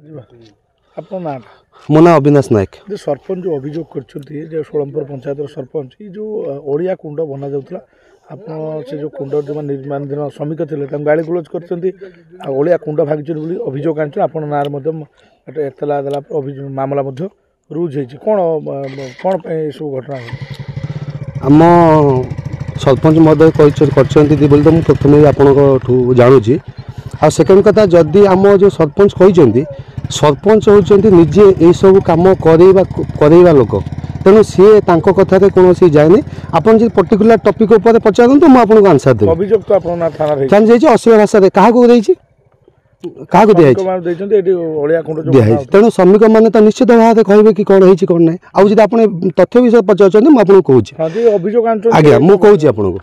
आपन ना मो ना अविनाश नायक। जे सरपंच जो अभियोग करछथि जे सोलमपुर पंचायत सरपंच ये जो ओडिया कुंड बना जाउतला आपन से जो कुंड जो निर्माण दिन श्रमिक थिले तम गाड़ी गुलोज करछथि आ ओडिया कुंड भागिछन बोली अभियोग आनछ आपन नार मध्य एतला देला अभियोग मामला मध्य रुज हेछि कोन कोन पे सब घटना आम सरपंच महोदय करछथि बोली तो मु प्रथमे आपन जानुछि। आ सेकेंड कथा जदि आम जो सरपंच कहते सरपंच होती निजे यही सब कम करवा लोक तेणु सी कथार कौन जाए आपन जो पर्टिकुलर टॉपिक उपर पचारत मुझे आपको आंसर देवी। अभियोग तो आपन असमिया भाषा क्या दिखाई तेणु श्रमिक मैंने तो निश्चित भाव कहे कि कौन है कौन ना आज आप तथ्य विषय पचार मुझे कहूँ आज्ञा मुझे आपको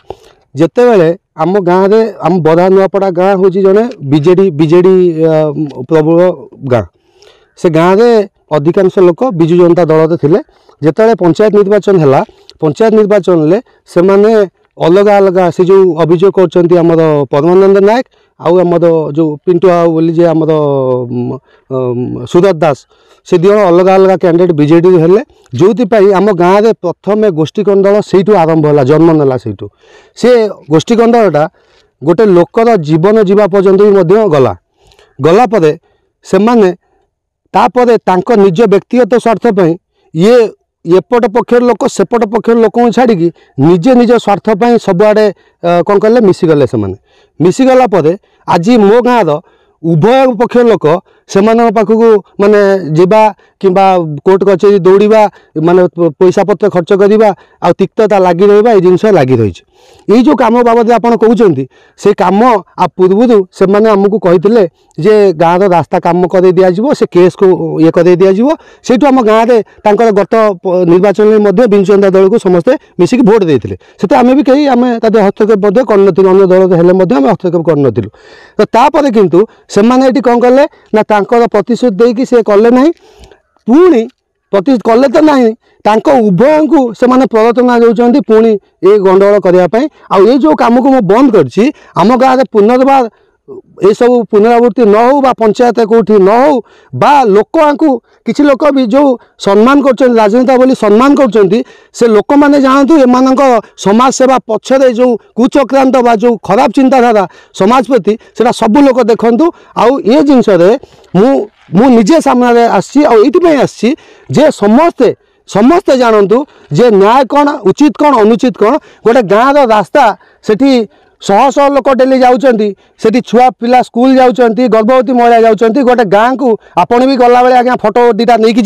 जिते बड़े आम गाँव में आम बरा नुआपड़ा गाँ हूँ जड़े बीजेडी प्रबल गाँ से गाँव में अधिकांश लोक विजु जनता दल थे जिते पंचायत निर्वाचन है पंचायत निर्वाचन में से माने अलग अलग से जो अभियोग करमर परमानंद नायक आमर जो पिंटू बोली जे आमर सुरत दास से दिज अलग अलग कैंडिडेट बीजेडी हेले जो आम गाँव में प्रथम गोष्ठी कंदल से आरंभ है जन्म नेला से गोष्ठी कंदलटा गोटे लोकर जीवन जीवा पर्यंत भी गला गलापर से माने तापर तांको निज व्यक्तिगत स्वार्थपाई ये एपट पक्षर लोक सेपट पक्षर लोक छाड़ी निजे निज स्वार्थपाई सबुआड़े कौन कले मिसीगले से मिसीगला आज मो गाँव उभय पक्ष लोक से पाखक माने जीवा कि कोर्ट कचेरी दौड़ा माने पैसा पत्र खर्च करवा आ तिक्तता लगी रहा जिनस लगी रही यही जो कम बाबद आप कहते से कम आ पूर्व से आमको कहते जे गाँव रास्ता कम कर दिज्व से केस को ये कर दिज्व से आम गाँव में गत निर्वाचन में विजु जनता दल को समस्ते मिसिक भोट देते से आम भी कहीं आम हस्तक्षेप कर अन्य दल हेल्ले हस्तक्षेप करूँ तो तापर किंतु से कौन कले ना प्रतिश्रुति देकी से कले ना पुणी प्रतिश्रुति कले तो ना उभय को से प्रवर्तना दौरान पुणी ये गंडगोल करने ये जो कम को मुझे बंद कर आम गाँव में पुनर्बार ये सब पुनरावृत्ति न हो बा पंचायत कौटी न हो बा लोक किसी लोक भी जो सम्मान कर राजनेता बोली सम्मान कर से लोक मैंने जानतु एम समाज सेवा पक्षरे जो कुचक्रांत बा जो खराब चिंताधारा समाज प्रति से सब लोक देखु आउ ये जिनस मु निजे सामने आसी जे समस्ते समस्ते जानतु जे न्याय कौन उचित कौन अनुचित कौन गोटे गाँव रास्ता सेठी शह शह लोक डेली जाऊँगी छुआ पिला स्कूल जाऊँगी गर्भवती महिला जाऊँगी गोटे गाँव को आपड़ भी गला बेले आज्ञा फोटो दीटा नहीं कि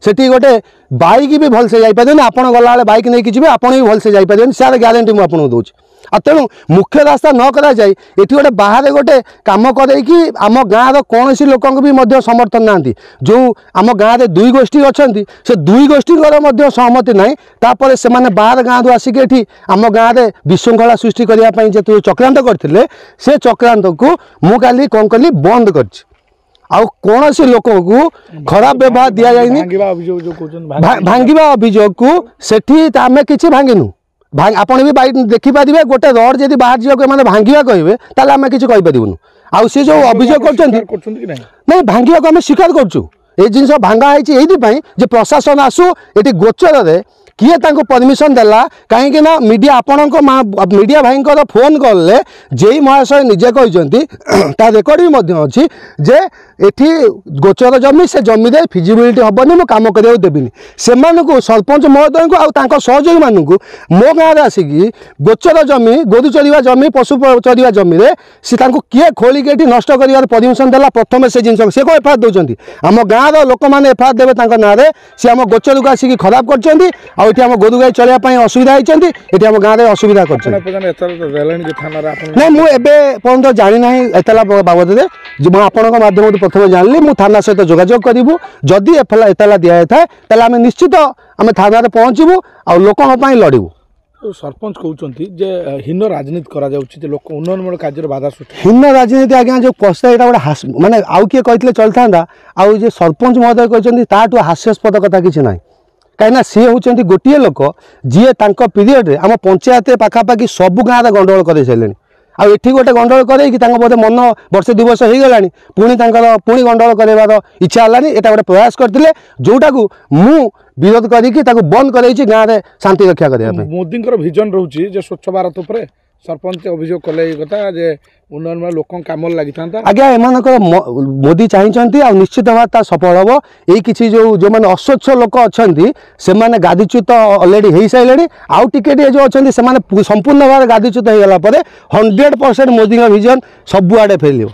सेठी गोटे बाइक भी भलसे जापारे आप गला बेले बाइक नहीं कि आप भी भलसे जापारे सारे ग्यारंटी मुझे दूसरी आ तेणु मुख्य रास्ता न करा जाए ये गोटे बाहर गोटे कम करके आम गाँव कौन सी लोक भी समर्थन ना जो आम गाँव में दुई गोष्ठी अच्छा से दुई गोष्ठी सहमति ना तापर से बाहर गाँव आसिक आम गाँव में विशृंखला सृष्टि करने जो चक्रांत करते से चक्रांत को मुझे कौन कली बंद कर कौन से लोक को खराब व्यवहार दि जाए भांगा अभियोग को सेठी आम कि भांगिनु आपड़ भी बाइक देखिपारे गोटे रड जब बाहर जाए मैंने भांगा कहे ताल आम कि कहीपरूँ आउ सी जो अभियोग कर भांगा को आम स्वीकार करूँ ये जिन भांगा ये प्रशासन आसू ये गोचर किए परमिशन देला कहीं मीडिया आपण मीडिया भाई फोन कले जे महाशय निजे कहते रेकर्ड भी अच्छी जे एठी गोचर जमी से जमी दे फिजिबिलिटी हेनी मो कम करा देविनी से सरपंच महोदय को आउ सहयोगी मानू मो गाँव में आसिक गोचर जमी गोरु चरवा जमी पशु चरवा जमी से किए खोलिक नष्ट कर परमिशन देला प्रथम से जिन से कौन एफआईआर दौरान आम गाँव लोक मैंने एफआईआर देवे ना सी आम गोचर को आसिक खराब कर आम गोरु गाई चलने असुविधा होती आम गाँव में असुविधा कर मुझे जानी ना एतला बाबद में आपण माध्यम प्रथम जानी मु थाना सहित जोगाजोग करूँ जदि एतला दिखाई था आम निश्चित आम थाना पहुँचबू आ लोक लड़ू सरपंच कहते हीन राजनीति करा लोक उन्नयनमूलक कार्य बाधा सृष्टि हीन राजनीति आज्ञा जो पशा यहाँ गोटे मानने आउ किए कहते चलता आउ जे सरपंच महोदय कहते ताठू हास्यास्पद कथा किसी ना कहीं सी हूँ गोटे लोक जी पीरियड आम पंचायत पाखापाखि सबू गाँव में गंडगोल कर सारे आठी गोटे गंडल कर बोधे मन वर्षे 2 वर्ष हो गला पुणी गंडल कर इच्छा है यहाँ गोटे प्रयास करते जोटा को मु विरोध करके बंद कर गाँव में शांति रक्षा करने मोदी विजन रोचे स्वच्छ भारत उपर सरपंच अभियोग कले कथा जे उन्नयन में लोक कम लगी था आज्ञा एम मोदी चाहिए आ निश्चित भाव सफल हम यही किसी जो मैंने अस्वच्छ लोक अच्छा से मैंने गादीच्युत अलरेडी हो सारे आउ टिके जो अच्छा से संपूर्ण भाव गादीच्युत हो गला 100% मोदी विजन सबुआड़े फैल।